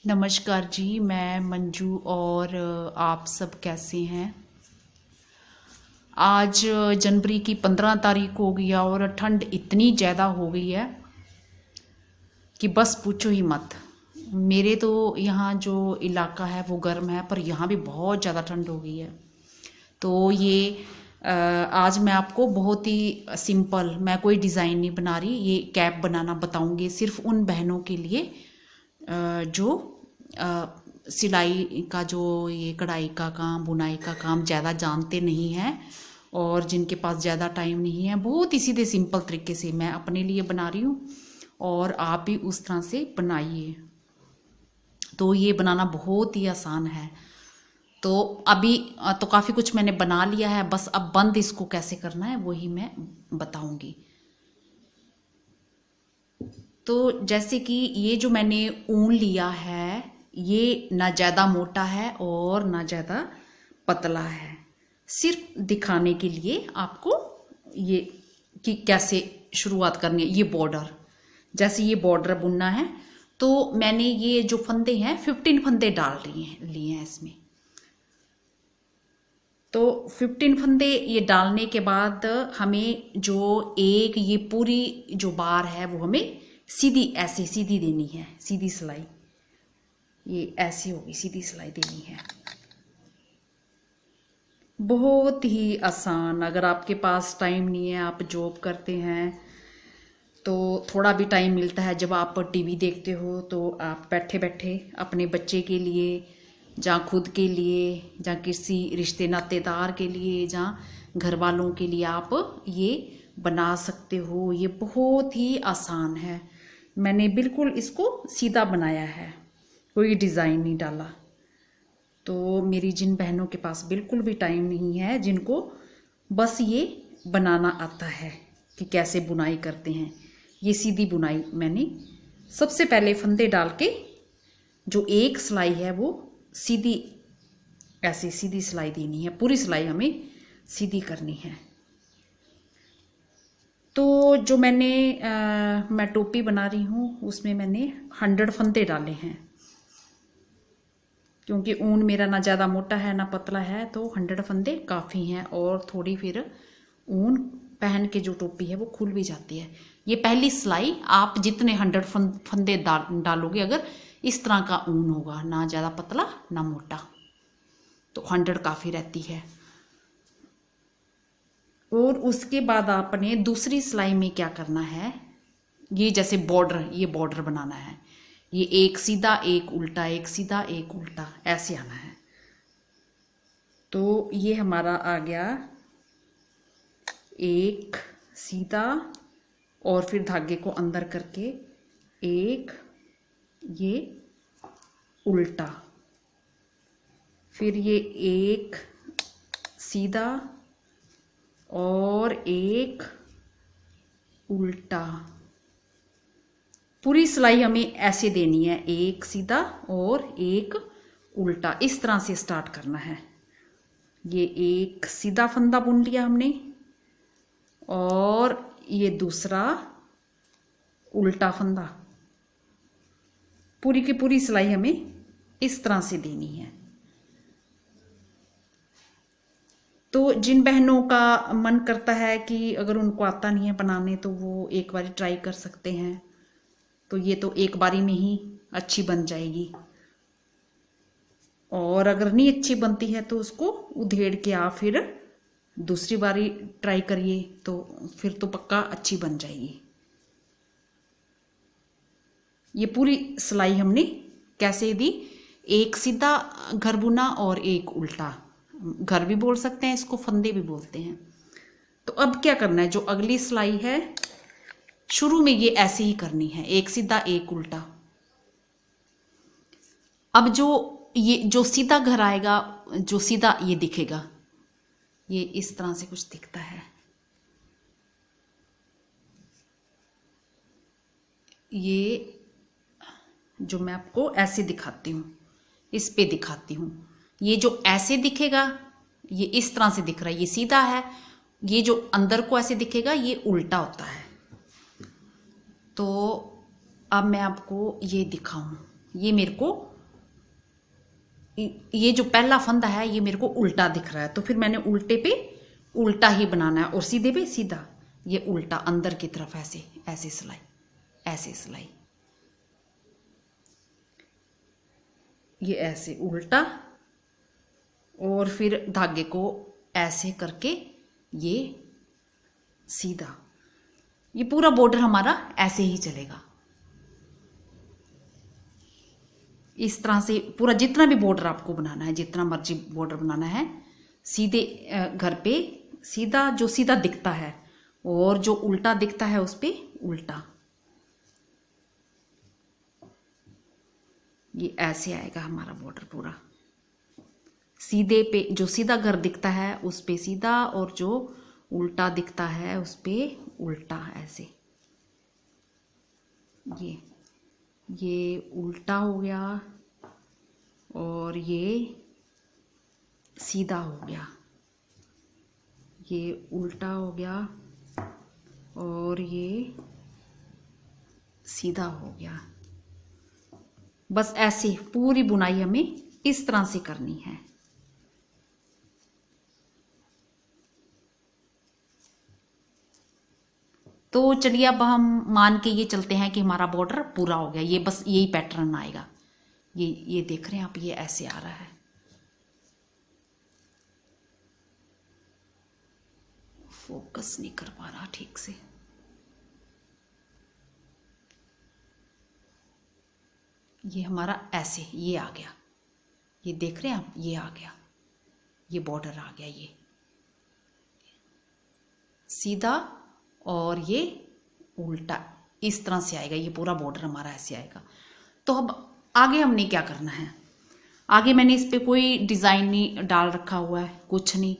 नमस्कार जी, मैं मंजू और आप सब कैसे हैं। आज जनवरी की 15 तारीख हो गई है और ठंड इतनी ज़्यादा हो गई है कि बस पूछो ही मत। मेरे तो यहाँ जो इलाका है वो गर्म है, पर यहाँ भी बहुत ज़्यादा ठंड हो गई है। तो ये आज मैं आपको बहुत ही सिंपल, मैं कोई डिज़ाइन नहीं बना रही, ये कैप बनाना बताऊंगी सिर्फ उन बहनों के लिए जो सिलाई का, जो ये कढ़ाई का काम, बुनाई का काम ज़्यादा जानते नहीं हैं और जिनके पास ज़्यादा टाइम नहीं है। बहुत ही सीधे सिंपल तरीके से मैं अपने लिए बना रही हूँ और आप भी उस तरह से बनाइए। तो ये बनाना बहुत ही आसान है। तो अभी तो काफ़ी कुछ मैंने बना लिया है, बस अब बंद इसको कैसे करना है वही मैं बताऊंगी। तो जैसे कि ये जो मैंने ऊन लिया है, ये ना ज़्यादा मोटा है और ना ज़्यादा पतला है। सिर्फ दिखाने के लिए आपको ये कि कैसे शुरुआत करनी है। ये बॉर्डर, जैसे ये बॉर्डर बुनना है तो मैंने ये जो फंदे हैं 15 फंदे डाल लिए हैं इसमें। तो 15 फंदे ये डालने के बाद हमें जो एक ये पूरी जो बार है वो हमें सीधी, ऐसे सीधी देनी है। सीधी सिलाई ये ऐसी होगी, सीधी सिलाई देनी है। बहुत ही आसान। अगर आपके पास टाइम नहीं है, आप जॉब करते हैं, तो थोड़ा भी टाइम मिलता है जब आप टीवी देखते हो, तो आप बैठे बैठे अपने बच्चे के लिए, जहाँ खुद के लिए, जहाँ किसी रिश्ते नातेदार के लिए, जहाँ घर वालों के लिए आप ये बना सकते हो। ये बहुत ही आसान है। मैंने बिल्कुल इसको सीधा बनाया है, कोई डिज़ाइन नहीं डाला। तो मेरी जिन बहनों के पास बिल्कुल भी टाइम नहीं है, जिनको बस ये बनाना आता है कि कैसे बुनाई करते हैं, ये सीधी बुनाई मैंने सबसे पहले फंदे डाल के जो एक सिलाई है वो सीधी, ऐसे सीधी सिलाई देनी है। पूरी सिलाई हमें सीधी करनी है। तो जो मैं टोपी बना रही हूँ उसमें मैंने 100 फंदे डाले हैं, क्योंकि ऊन मेरा ना ज़्यादा मोटा है ना पतला है, तो 100 फंदे काफ़ी हैं। और थोड़ी फिर ऊन पहन के जो टोपी है वो खुल भी जाती है। ये पहली सिलाई, आप जितने 100 फंदे डालोगे, अगर इस तरह का ऊन होगा, ना ज़्यादा पतला ना मोटा, तो 100 काफ़ी रहती है। और उसके बाद आपने दूसरी सिलाई में क्या करना है, ये जैसे बॉर्डर, ये बॉर्डर बनाना है। ये एक सीधा एक उल्टा, एक सीधा एक उल्टा, ऐसे आना है। तो ये हमारा आ गया एक सीधा, और फिर धागे को अंदर करके एक ये उल्टा, फिर ये एक सीधा और एक उल्टा। पूरी सिलाई हमें ऐसे देनी है, एक सीधा और एक उल्टा, इस तरह से स्टार्ट करना है। ये एक सीधा फंदा बुन लिया हमने और ये दूसरा उल्टा फंदा। पूरी की पूरी सिलाई हमें इस तरह से देनी है। तो जिन बहनों का मन करता है कि अगर उनको आता नहीं है बनाने, तो वो एक बार ट्राई कर सकते हैं। तो ये तो एक बारी में ही अच्छी बन जाएगी, और अगर नहीं अच्छी बनती है तो उसको उधेड़ के आप फिर दूसरी बारी ट्राई करिए, तो फिर तो पक्का अच्छी बन जाएगी। ये पूरी सिलाई हमने कैसे दी, एक सीधा घर बुना और एक उल्टा। घर भी बोल सकते हैं इसको, फंदे भी बोलते हैं। तो अब क्या करना है, जो अगली सिलाई है शुरू में ये ऐसे ही करनी है, एक सीधा एक उल्टा। अब जो सीधा घर आएगा, जो सीधा ये दिखेगा, ये इस तरह से कुछ दिखता है। ये जो मैं आपको ऐसे दिखाती हूँ, इस पे दिखाती हूँ, ये जो ऐसे दिखेगा ये इस तरह से दिख रहा है, ये सीधा है। ये जो अंदर को ऐसे दिखेगा ये उल्टा होता है। तो अब मैं आपको ये दिखाऊं, ये मेरे को ये जो पहला फंदा है ये मेरे को उल्टा दिख रहा है, तो फिर मैंने उल्टे पे उल्टा ही बनाना है और सीधे पे सीधा। ये उल्टा अंदर की तरफ ऐसे ऐसे सिलाई, ऐसे सिलाई, ये ऐसे उल्टा, और फिर धागे को ऐसे करके ये सीधा। ये पूरा बॉर्डर हमारा ऐसे ही चलेगा। इस तरह से पूरा जितना भी बॉर्डर आपको बनाना है, जितना मर्जी बॉर्डर बनाना है, सीधे घर पे सीधा, जो सीधा दिखता है, और जो उल्टा दिखता है उस पे उल्टा। ये ऐसे आएगा हमारा बॉर्डर पूरा। सीधे पे जो सीधा घर दिखता है उस पे सीधा, और जो उल्टा दिखता है उस पे उल्टा, ऐसे। ये उल्टा हो गया और ये सीधा हो गया, ये उल्टा हो गया और ये सीधा हो गया। बस ऐसे पूरी बुनाई हमें इस तरह से करनी है। तो चलिए अब हम मान के ये चलते हैं कि हमारा बॉर्डर पूरा हो गया। ये बस यही पैटर्न आएगा। ये देख रहे हैं आप, ये ऐसे आ रहा है। फोकस नहीं कर पा रहा ठीक से। ये हमारा ऐसे ये आ गया, ये देख रहे हैं आप, ये आ गया, ये बॉर्डर आ गया, ये सीधा और ये उल्टा, इस तरह से आएगा। ये पूरा बॉर्डर हमारा ऐसे आएगा। तो अब आगे हमने क्या करना है? आगे मैंने इस पे कोई डिज़ाइन नहीं डाल रखा हुआ है, कुछ नहीं।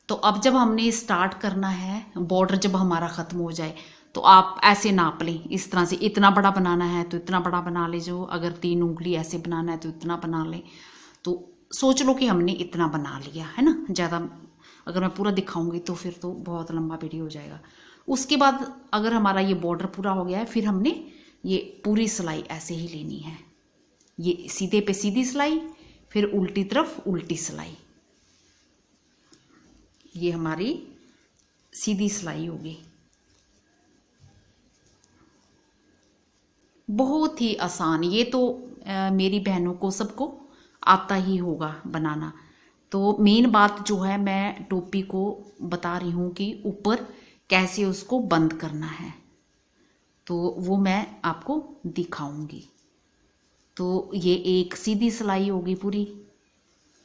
तो अब जब हमने स्टार्ट करना है, बॉर्डर जब हमारा ख़त्म हो जाए, तो आप ऐसे नाप लें इस तरह से। इतना बड़ा बनाना है तो इतना बड़ा बना लीजिए, अगर 3 उंगली ऐसे बनाना है तो इतना बना लें। तो सोच लो कि हमने इतना बना लिया है ना। ज़्यादा अगर मैं पूरा दिखाऊंगी तो फिर तो बहुत लंबा वीडियो हो जाएगा। उसके बाद अगर हमारा ये बॉर्डर पूरा हो गया है, फिर हमने ये पूरी सिलाई ऐसे ही लेनी है। ये सीधे पे सीधी सिलाई, फिर उल्टी तरफ उल्टी सिलाई। ये हमारी सीधी सिलाई होगी। बहुत ही आसान। ये तो मेरी बहनों को सबको आता ही होगा बनाना। तो मेन बात जो है, मैं टोपी को बता रही हूँ कि ऊपर कैसे उसको बंद करना है, तो वो मैं आपको दिखाऊंगी। तो ये एक सीधी सिलाई होगी पूरी।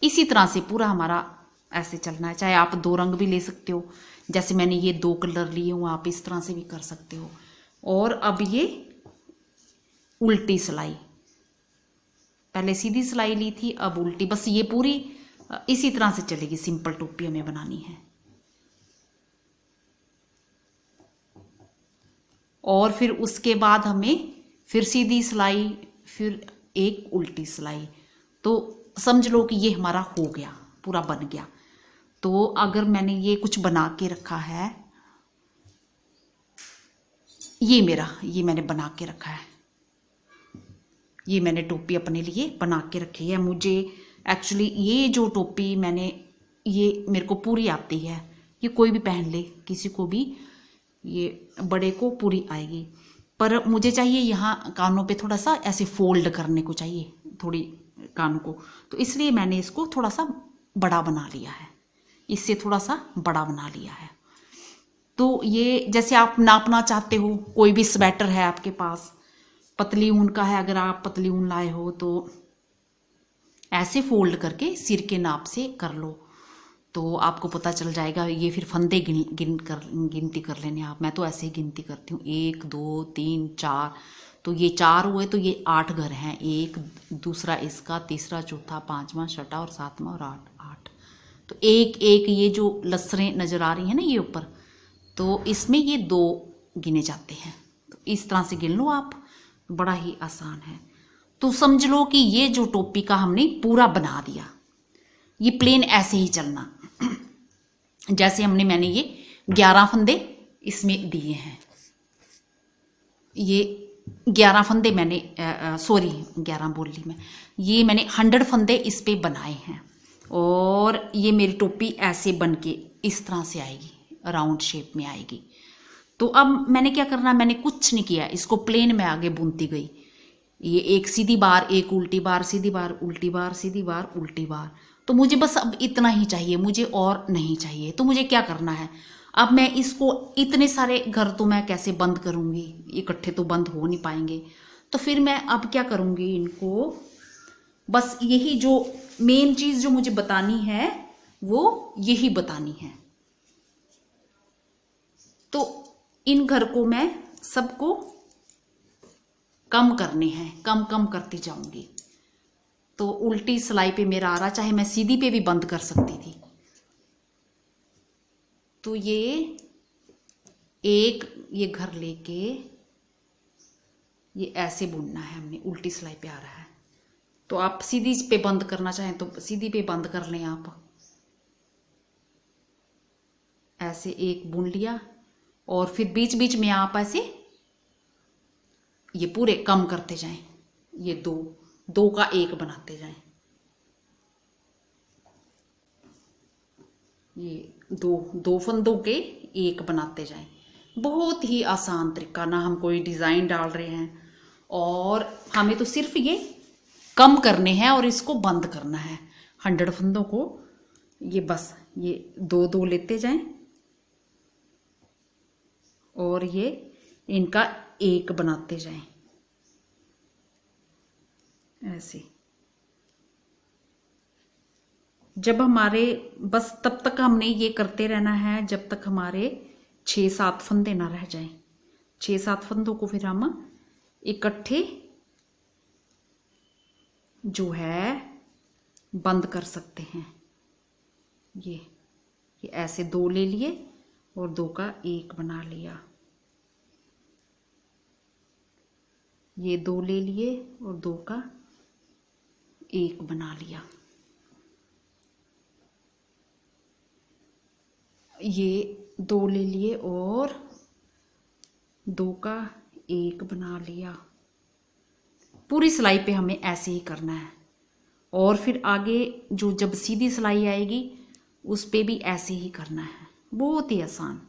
इसी तरह से पूरा हमारा ऐसे चलना है। चाहे आप 2 रंग भी ले सकते हो, जैसे मैंने ये 2 कलर लिए हुए, आप इस तरह से भी कर सकते हो। और अब ये उल्टी सिलाई, पहले सीधी सिलाई ली थी, अब उल्टी। बस ये पूरी इसी तरह से चलेगी। सिंपल टोपी हमें बनानी है। और फिर उसके बाद हमें फिर सीधी सिलाई, फिर एक उल्टी सिलाई। तो समझ लो कि ये हमारा हो गया, पूरा बन गया। तो अगर मैंने ये कुछ बना के रखा है, ये मैंने बना के रखा है। ये मैंने टोपी अपने लिए बना के रखी है। मुझे एक्चुअली ये जो टोपी ये मेरे को पूरी आती है। ये कोई भी पहन ले, किसी को भी, ये बड़े को पूरी आएगी। पर मुझे चाहिए यहाँ कानों पे थोड़ा सा ऐसे फोल्ड करने को चाहिए, थोड़ी कान को। तो इसलिए मैंने इसको थोड़ा सा बड़ा बना लिया है, इससे थोड़ा सा बड़ा बना लिया है। तो ये जैसे आप नापना चाहते हो, कोई भी स्वेटर है आपके पास, पतली ऊन का है, अगर आप पतली ऊन लाए हो तो ऐसे फोल्ड करके सिर के नाप से कर लो, तो आपको पता चल जाएगा। ये फिर फंदे गिनती कर लेने आप। मैं तो ऐसे ही गिनती करती हूँ, 1 2 3 4। तो ये 4 हुए, तो ये 8 घर हैं। एक दूसरा इसका, तीसरा चौथा पांचवा छठा और सातवां और 8। तो एक एक ये जो लसरें नजर आ रही हैं ना ये ऊपर, तो इसमें ये 2 गिने जाते हैं। तो इस तरह से गिन लो आप, बड़ा ही आसान है। तो समझ लो कि ये जो टोपी का हमने पूरा बना दिया। ये प्लेन ऐसे ही चलना, जैसे मैंने ये 11 फंदे इसमें दिए हैं। ये 11 फंदे मैंने, सॉरी 11 बोल ली मैं, ये मैंने 100 फंदे इस पे बनाए हैं। और ये मेरी टोपी ऐसे बन के इस तरह से आएगी, राउंड शेप में आएगी। तो अब मैंने क्या करना, मैंने कुछ नहीं किया, इसको प्लेन में आगे बुनती गई। ये एक सीधी बार, एक उल्टी बार, सीधी बार, उल्टी बार, सीधी बार, उल्टी बार। तो मुझे बस अब इतना ही चाहिए, मुझे और नहीं चाहिए। तो मुझे क्या करना है, अब मैं इसको, इतने सारे घर तो मैं कैसे बंद करूंगी, इकट्ठे तो बंद हो नहीं पाएंगे। तो फिर मैं अब क्या करूंगी, इनको बस यही जो मेन चीज जो मुझे बतानी है वो यही बतानी है। तो इन घर को मैं सबको कम करने हैं, कम कम करती जाऊंगी। तो उल्टी सिलाई पे मेरा आ रहा, चाहे मैं सीधी पे भी बंद कर सकती थी। तो ये घर लेके ये ऐसे बुनना है हमने, उल्टी सिलाई पे आ रहा है। तो आप सीधी पे बंद करना चाहें तो सीधी पे बंद कर लें। आप ऐसे एक बुन लिया और फिर बीच बीच में आप ऐसे ये पूरे कम करते जाएं, ये दो का एक बनाते जाएं। ये दो फंदों के एक बनाते जाएं। बहुत ही आसान तरीका, ना हम कोई डिजाइन डाल रहे हैं, और हमें तो सिर्फ ये कम करने हैं और इसको बंद करना है। 100 फंदों को ये बस ये दो लेते जाएं और ये इनका एक बनाते जाएं ऐसे। जब हमारे, बस तब तक हमने ये करते रहना है जब तक हमारे 6-7 फंदे ना रह जाएं। 6-7 फंदों को फिर हम इकट्ठे जो है बंद कर सकते हैं। ये ऐसे 2 ले लिए और 2 का 1 बना लिया। ये 2 ले लिए और 2 का 1 बना लिया। ये 2 ले लिए और 2 का 1 बना लिया। पूरी सिलाई पे हमें ऐसे ही करना है। और फिर आगे जो जब सीधी सिलाई आएगी उस पे भी ऐसे ही करना है, बहुत ही आसान।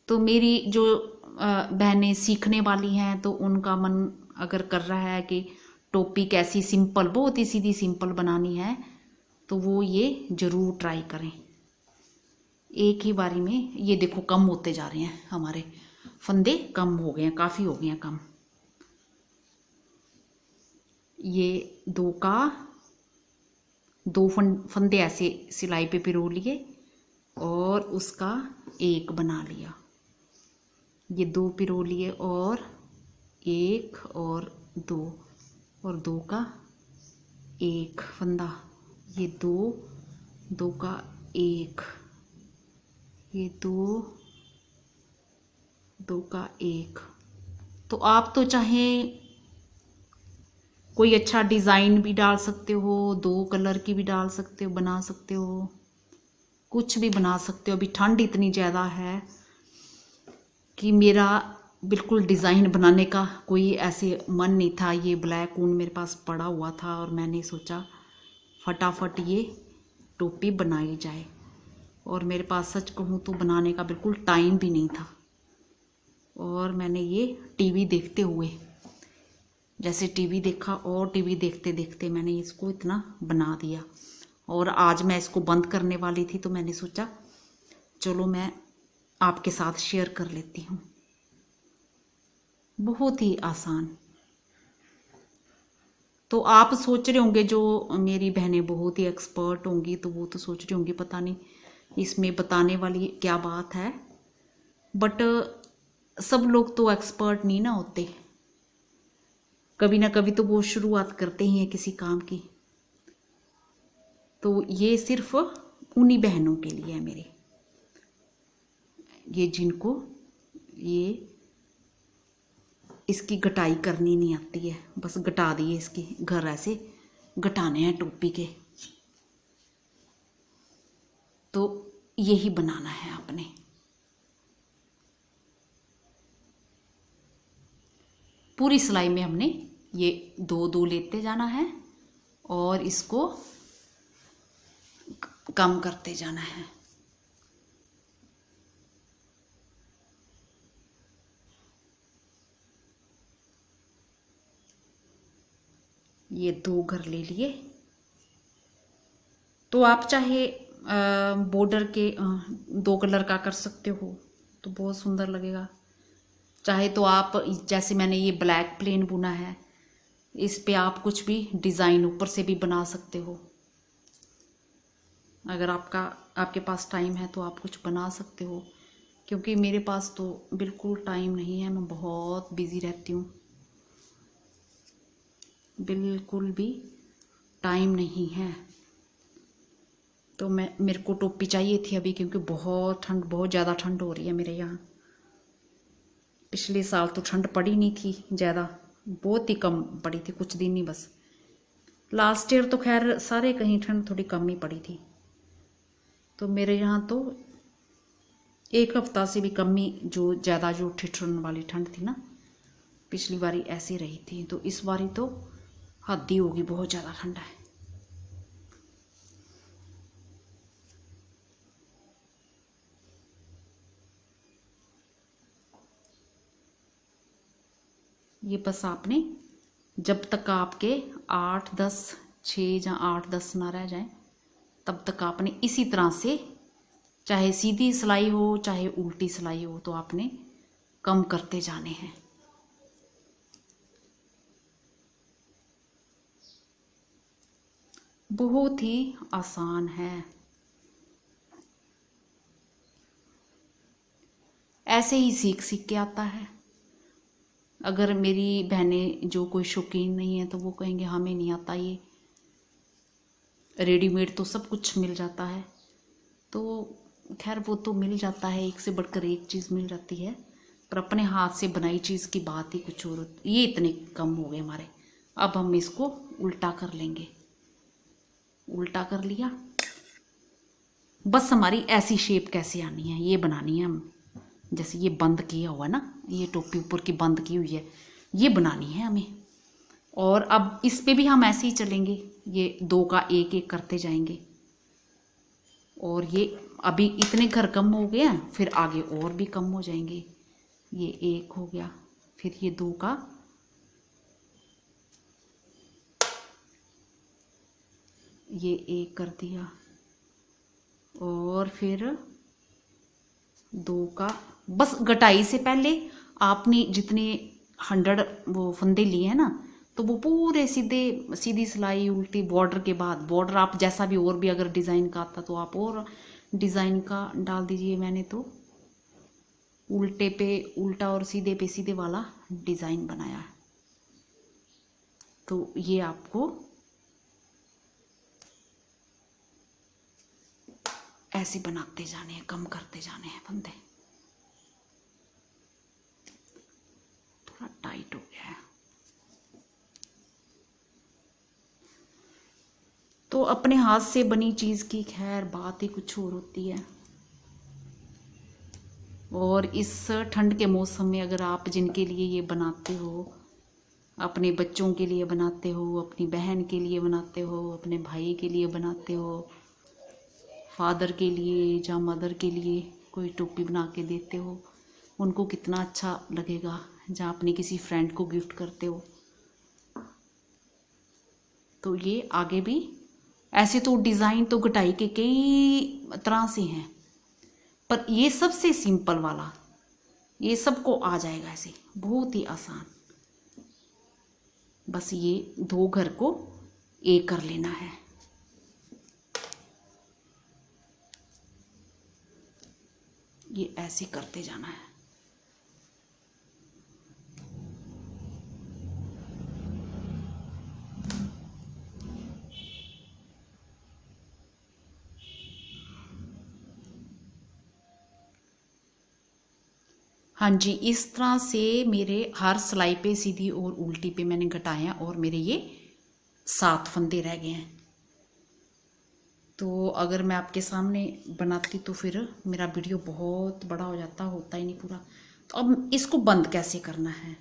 तो मेरी जो बहनें सीखने वाली हैं तो उनका मन अगर कर रहा है कि टोपी कैसी सिंपल, बहुत ही सीधी सिंपल बनानी है, तो वो ये जरूर ट्राई करें। एक ही बारी में ये देखो कम होते जा रहे हैं, हमारे फंदे कम हो गए हैं, काफ़ी हो गए हैं कम। ये 2 का 2 फंदे ऐसे सिलाई पे पिरो लिए और उसका 1 बना लिया। ये 2 पिरो लिए और 1 और 2 और 2 का 1 फंदा, ये 2 का 1, ये 2 का 1। तो आप तो चाहे कोई अच्छा डिज़ाइन भी डाल सकते हो, 2 कलर की भी डाल सकते हो, बना सकते हो, कुछ भी बना सकते हो। अभी ठंड इतनी ज़्यादा है कि मेरा बिल्कुल डिज़ाइन बनाने का कोई ऐसे मन नहीं था। ये ब्लैक ऊन मेरे पास पड़ा हुआ था और मैंने सोचा फटाफट ये टोपी बनाई जाए। और मेरे पास सच कहूँ तो बनाने का बिल्कुल टाइम भी नहीं था। और मैंने ये टीवी देखते हुए, जैसे टीवी देखा और टीवी देखते देखते मैंने इसको इतना बना दिया। और आज मैं इसको बंद करने वाली थी तो मैंने सोचा चलो मैं आपके साथ शेयर कर लेती हूँ। बहुत ही आसान। तो आप सोच रहे होंगे, जो मेरी बहनें बहुत ही एक्सपर्ट होंगी तो वो तो सोच रही होंगी पता नहीं इसमें बताने वाली क्या बात है। बट सब लोग तो एक्सपर्ट नहीं ना होते, कभी ना कभी तो वो शुरुआत करते ही हैं किसी काम की। तो ये सिर्फ उन्हीं बहनों के लिए है मेरे, ये जिनको ये इसकी गटाई करनी नहीं आती है, बस गटा दिए इसके घर ऐसे गटाने हैं टोपी के। तो यही बनाना है आपने। पूरी सिलाई में हमने ये दो दो लेते जाना है और इसको कम करते जाना है। ये 2 घर ले लिए। तो आप चाहे बॉर्डर के 2 कलर का कर सकते हो तो बहुत सुंदर लगेगा। चाहे तो आप जैसे मैंने ये ब्लैक प्लेन बुना है, इस पे आप कुछ भी डिज़ाइन ऊपर से भी बना सकते हो। अगर आपके पास टाइम है तो आप कुछ बना सकते हो, क्योंकि मेरे पास तो बिल्कुल टाइम नहीं है, मैं बहुत बिजी रहती हूँ, बिल्कुल भी टाइम नहीं है। तो मेरे को टोपी चाहिए थी अभी, क्योंकि बहुत ज़्यादा ठंड हो रही है मेरे यहाँ। पिछले साल तो ठंड पड़ी नहीं थी ज़्यादा, बहुत ही कम पड़ी थी, कुछ दिन ही बस। लास्ट ईयर तो खैर सारे कहीं ठंड थोड़ी कम ही पड़ी थी, तो मेरे यहाँ तो 1 हफ्ता से भी कम ही जो ठिठुरन वाली ठंड थी ना, पिछली बारी ऐसी रही थी। तो इस बारी तो हद ही होगी, बहुत ज़्यादा ठंड है। ये बस आपने जब तक आपके 8 10 6 या 8 10 ना रह जाए तब तक आपने इसी तरह से, चाहे सीधी सिलाई हो चाहे उल्टी सिलाई हो, तो आपने कम करते जाने हैं। बहुत ही आसान है। ऐसे ही सीख सीख के आता है। अगर मेरी बहनें जो कोई शौकीन नहीं है तो वो कहेंगे हमें नहीं आता, ये रेडीमेड तो सब कुछ मिल जाता है। तो खैर वो तो मिल जाता है, एक से बढ़कर एक चीज़ मिल जाती है, पर अपने हाथ से बनाई चीज़ की बात ही कुछ और। ये इतने कम हो गए हमारे। अब हम इसको उल्टा कर लेंगे। उल्टा कर लिया, बस हमारी ऐसी शेप कैसे आनी है ये बनानी है हम। जैसे ये बंद किया हुआ ना, ये टोपी ऊपर की बंद की हुई है, ये बनानी है हमें। और अब इस पे भी हम ऐसे ही चलेंगे, ये 2 का 1 1 करते जाएंगे। और ये अभी इतने घर कम हो गए हैं, फिर आगे और भी कम हो जाएंगे। ये 1 हो गया, फिर ये 2 का, ये 1 कर दिया, और फिर 2 का। बस घटाई से पहले आपने जितने 100 वो फंदे लिए हैं ना, तो वो पूरे सीधी सिलाई उल्टी बॉर्डर के बाद, बॉर्डर आप जैसा भी और भी अगर डिज़ाइन का आता तो आप और डिज़ाइन का डाल दीजिए। मैंने तो उल्टे पे उल्टा और सीधे पे सीधे वाला डिज़ाइन बनाया है। तो ये आपको ऐसे बनाते जाने हैं, कम करते जाने हैं फंदे। थोड़ा टाइट हो गया है। तो अपने हाथ से बनी चीज़ की खैर बात ही कुछ और होती है। और इस ठंड के मौसम में अगर आप जिनके लिए ये बनाते हो, अपने बच्चों के लिए बनाते हो, अपनी बहन के लिए बनाते हो, अपने भाई के लिए बनाते हो, फादर के लिए या मदर के लिए कोई टोपी बना के देते हो, उनको कितना अच्छा लगेगा। या अपने किसी फ्रेंड को गिफ्ट करते हो, तो ये आगे भी ऐसे तो डिज़ाइन तो घटाई के कई तरह से हैं, पर ये सबसे सिंपल वाला, ये सबको आ जाएगा ऐसे, बहुत ही आसान। बस ये 2 घर को 1 कर लेना है। ये ऐसे करते जाना है। हाँ जी, इस तरह से मेरे हर सिलाई पे सीधी और उल्टी पे मैंने घटाया, और मेरे ये 7 फंदे रह गए हैं। तो अगर मैं आपके सामने बनाती तो फिर मेरा वीडियो बहुत बड़ा हो जाता, होता ही नहीं पूरा। तो अब इसको बंद कैसे करना है,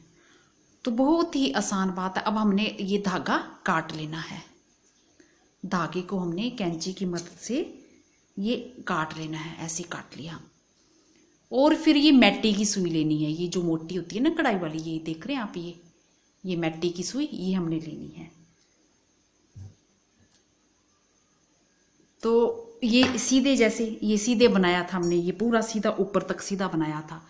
तो बहुत ही आसान बात है। अब हमने ये धागा काट लेना है। धागे को हमने कैंची की मदद से ये काट लेना है, ऐसे काट लिया। और फिर ये मैटी की सुई लेनी है, ये जो मोटी होती है ना कढ़ाई वाली, ये देख रहे हैं आप, ये मैटी की सुई ये हमने लेनी है। तो ये सीधे, जैसे ये सीधे बनाया था हमने, ये पूरा सीधा ऊपर तक सीधा बनाया था,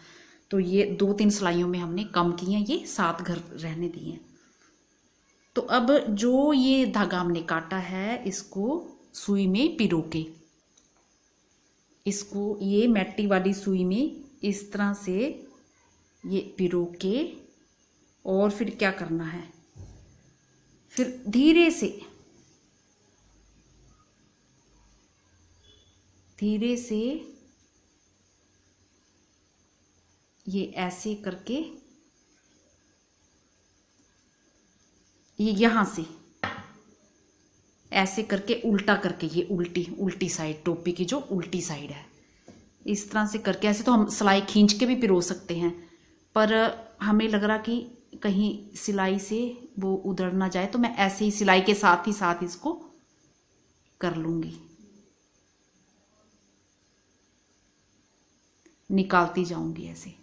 तो ये 2-3 सिलाइयों में हमने कम किए, ये 7 घर रहने दिए। तो अब जो ये धागा हमने काटा है इसको सुई में पिरो के, इसको ये मैटी वाली सुई में इस तरह से ये पिरो के, और फिर क्या करना है, फिर धीरे से ये ऐसे करके, ये यहां से ऐसे करके उल्टा करके, ये उल्टी साइड, टोपी की जो उल्टी साइड है, इस तरह से करके, ऐसे तो हम सिलाई खींच के भी पिरो सकते हैं, पर हमें लग रहा कि कहीं सिलाई से वो उधड़ ना जाए, तो मैं ऐसे ही सिलाई के साथ ही इसको कर लूंगी, निकालती जाऊंगी ऐसे।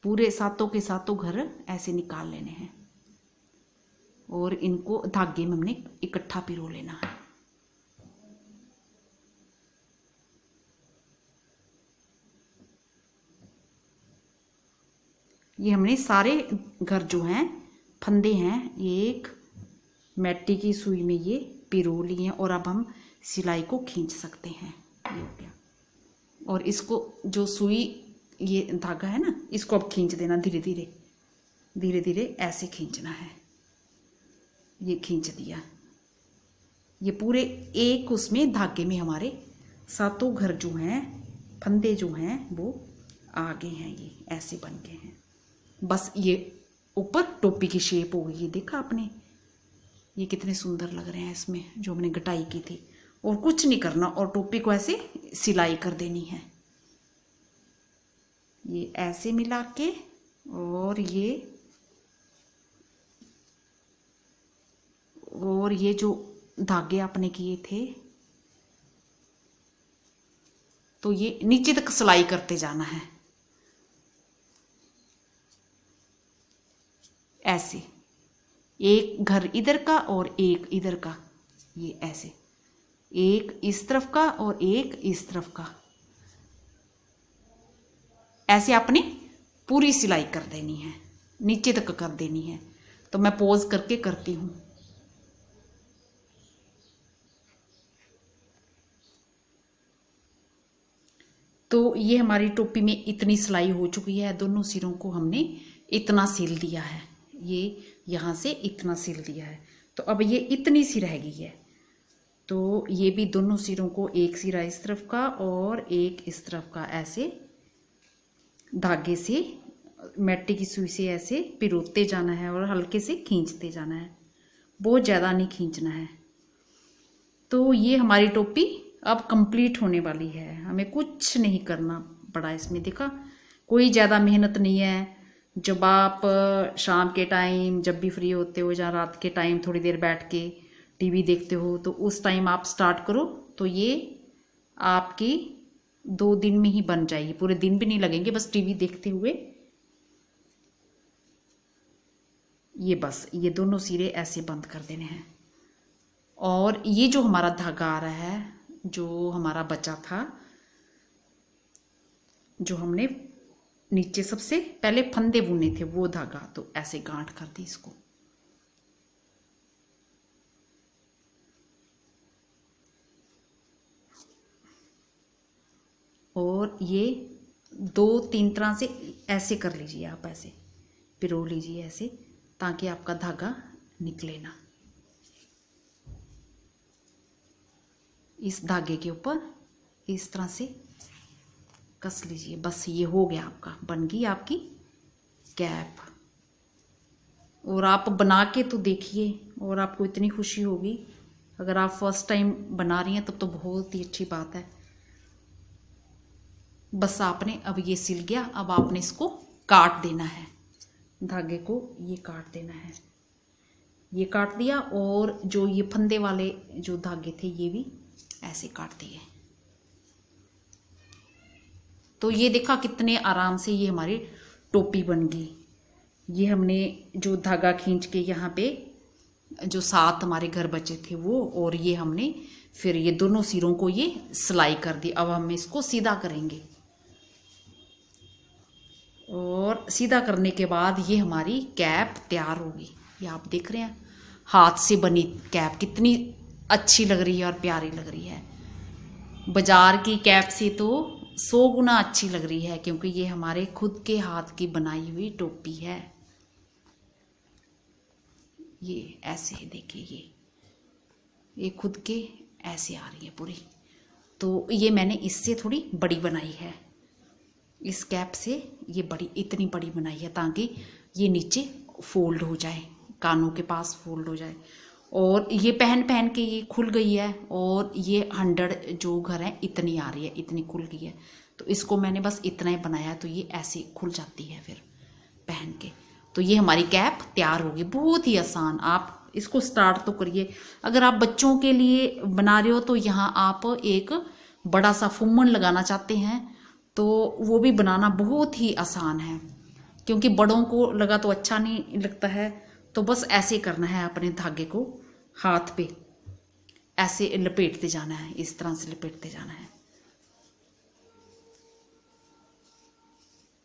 पूरे 7 के 7 घर ऐसे निकाल लेने हैं, और इनको धागे में हमने इकट्ठा पिरो लेना है। ये हमने सारे घर जो हैं, फंदे हैं, एक मैटी की सुई में ये पिरो लिए हैं, और अब हम सिलाई को खींच सकते हैं। ये हो गया। और इसको जो सुई, ये धागा है ना, इसको अब खींच देना, धीरे धीरे ऐसे खींचना है। ये खींच दिया, ये पूरे एक उसमें धागे में हमारे 7 घर जो हैं, फंदे जो हैं वो आ गए हैं, ये ऐसे बन गए हैं। बस ये ऊपर टोपी की शेप हो गई, ये देखा आपने, ये कितने सुंदर लग रहे हैं इसमें जो हमने गटाई की थी। और कुछ नहीं करना, और टोपी को ऐसे सिलाई कर देनी है, ये ऐसे मिला के, और ये जो धागे आपने किए थे, तो ये नीचे तक सिलाई करते जाना है, ऐसे एक घर इधर का और एक इधर का, ये ऐसे एक इस तरफ का और एक इस तरफ का, ऐसे आपने पूरी सिलाई कर देनी है, नीचे तक कर देनी है। तो मैं पोज करके करती हूं। तो ये हमारी टोपी में इतनी सिलाई हो चुकी है, दोनों सिरों को हमने इतना सिल दिया है, ये यहाँ से इतना सिल दिया है। तो अब ये इतनी सी रह गई है, तो ये भी दोनों सिरों को, एक सिरा इस तरफ का और एक इस तरफ का, ऐसे धागे से, मैटी की सुई से ऐसे पिरोते जाना है और हल्के से खींचते जाना है, बहुत ज़्यादा नहीं खींचना है। तो ये हमारी टोपी अब कंप्लीट होने वाली है, हमें कुछ नहीं करना पड़ा इसमें, देखा, कोई ज़्यादा मेहनत नहीं है। जब आप शाम के टाइम जब भी फ्री होते हो, या रात के टाइम थोड़ी देर बैठ के टीवी देखते हो, तो उस टाइम आप स्टार्ट करो, तो ये आपकी 2 दिन में ही बन जाएगी, पूरे दिन भी नहीं लगेंगे, बस टीवी देखते हुए। ये बस ये दोनों सिरे ऐसे बंद कर देने हैं। और ये जो हमारा धागा आ रहा है, जो हमारा बचा था, जो हमने नीचे सबसे पहले फंदे बुने थे, वो धागा, तो ऐसे गांठ कर दी इसको। और ये 2-3 तरह से ऐसे कर लीजिए, आप ऐसे पिरो लीजिए ऐसे, ताकि आपका धागा निकले ना। इस धागे के ऊपर इस तरह से कस लीजिए, बस ये हो गया, आपका बन गई आपकी कैप। और आप बना के तो देखिए, और आपको इतनी खुशी होगी। अगर आप फर्स्ट टाइम बना रही हैं तब तो बहुत ही अच्छी बात है। बस आपने अब ये सिल गया, अब आपने इसको काट देना है, धागे को ये काट देना है, ये काट दिया। और जो ये फंदे वाले जो धागे थे ये भी ऐसे काट दिए। तो ये देखा कितने आराम से ये हमारी टोपी बन गई। ये हमने जो धागा खींच के यहाँ पे जो 7 हमारे घर बचे थे वो, और ये हमने फिर ये दोनों सिरों को ये सिलाई कर दी। अब हम इसको सीधा करेंगे, और सीधा करने के बाद ये हमारी कैप तैयार होगी। ये आप देख रहे हैं हाथ से बनी कैप कितनी अच्छी लग रही है और प्यारी लग रही है। बाजार की कैप से तो 100 गुना अच्छी लग रही है, क्योंकि ये हमारे खुद के हाथ की बनाई हुई टोपी है। ये ऐसे देखिए, ये खुद के ऐसे आ रही है पूरी। तो ये मैंने इससे थोड़ी बड़ी बनाई है, इस कैप से ये बड़ी, इतनी बड़ी बनाई है ताकि ये नीचे फोल्ड हो जाए, कानों के पास फोल्ड हो जाए। और ये पहन पहन के ये खुल गई है, और ये 100 जो घर है इतनी आ रही है, इतनी खुल गई है। तो इसको मैंने बस इतना ही बनाया, तो ये ऐसे खुल जाती है फिर पहन के। तो ये हमारी कैप तैयार होगी, बहुत ही आसान। आप इसको स्टार्ट तो करिए। अगर आप बच्चों के लिए बना रहे हो तो यहाँ आप एक बड़ा सा फुम्मन लगाना चाहते हैं तो वो भी बनाना बहुत ही आसान है, क्योंकि बड़ों को लगा तो अच्छा नहीं लगता है। तो बस ऐसे करना है, अपने धागे को हाथ पे ऐसे लपेटते जाना है, इस तरह से लपेटते जाना है,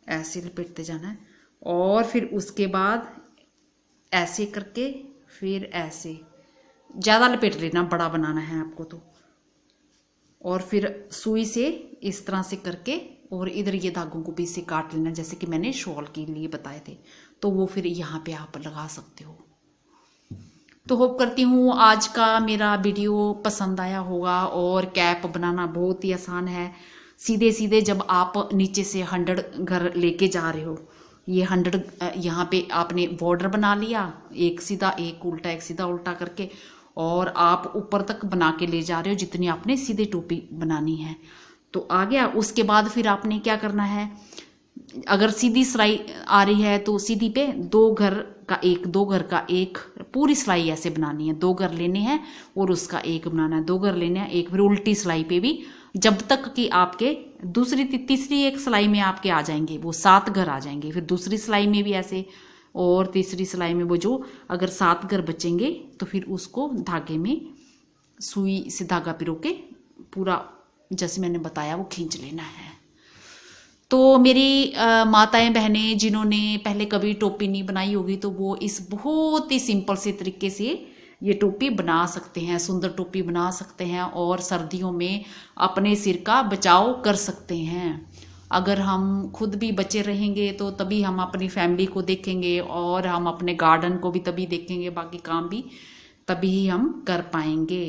ऐसे लपेटते जाना है। और फिर उसके बाद ऐसे करके फिर ऐसे ज़्यादा लपेट लेना, बड़ा बनाना है आपको तो। और फिर सुई से इस तरह से करके, और इधर ये धागों को भी से काट लेना, जैसे कि मैंने शॉल के लिए बताए थे। तो वो फिर यहाँ पे आप लगा सकते हो। तो होप करती हूँ आज का मेरा वीडियो पसंद आया होगा। और कैप बनाना बहुत ही आसान है। सीधे सीधे जब आप नीचे से 100 घर लेके जा रहे हो, ये 100 यहाँ पे आपने बॉर्डर बना लिया, एक सीधा एक उल्टा, एक सीधा उल्टा करके, और आप ऊपर तक बना के ले जा रहे हो जितनी आपने सीधे टोपी बनानी है। तो आ गया। उसके बाद फिर आपने क्या करना है, अगर सीधी सिलाई आ रही है तो सीधी पे 2 घर का एक, 2 घर का एक, पूरी सिलाई ऐसे बनानी है। 2 घर लेने हैं और उसका एक बनाना है, 2 घर लेने हैं एक, फिर उल्टी सिलाई पे भी, जब तक कि आपके दूसरी तीसरी एक सिलाई में आपके आ जाएंगे वो 7 घर आ जाएंगे। फिर दूसरी सिलाई में भी ऐसे, और तीसरी सिलाई में वो जो अगर 7 घर बचेंगे तो फिर उसको धागे में सुई से धागा पिरो के पूरा जैसे मैंने बताया वो खींच लेना है। तो मेरी माताएं बहनें जिन्होंने पहले कभी टोपी नहीं बनाई होगी तो वो इस बहुत ही सिंपल से तरीके से ये टोपी बना सकते हैं, सुंदर टोपी बना सकते हैं, और सर्दियों में अपने सिर का बचाव कर सकते हैं। अगर हम खुद भी बचे रहेंगे तो तभी हम अपनी फैमिली को देखेंगे, और हम अपने गार्डन को भी तभी देखेंगे, बाकी काम भी तभी हम कर पाएंगे।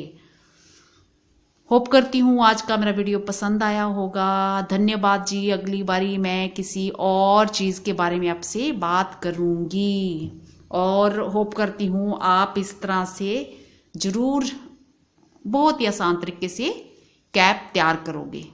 होप करती हूँ आज का मेरा वीडियो पसंद आया होगा। धन्यवाद जी। अगली बारी मैं किसी और चीज़ के बारे में आपसे बात करूँगी, और होप करती हूँ आप इस तरह से ज़रूर बहुत ही आसान तरीके से कैप तैयार करोगे।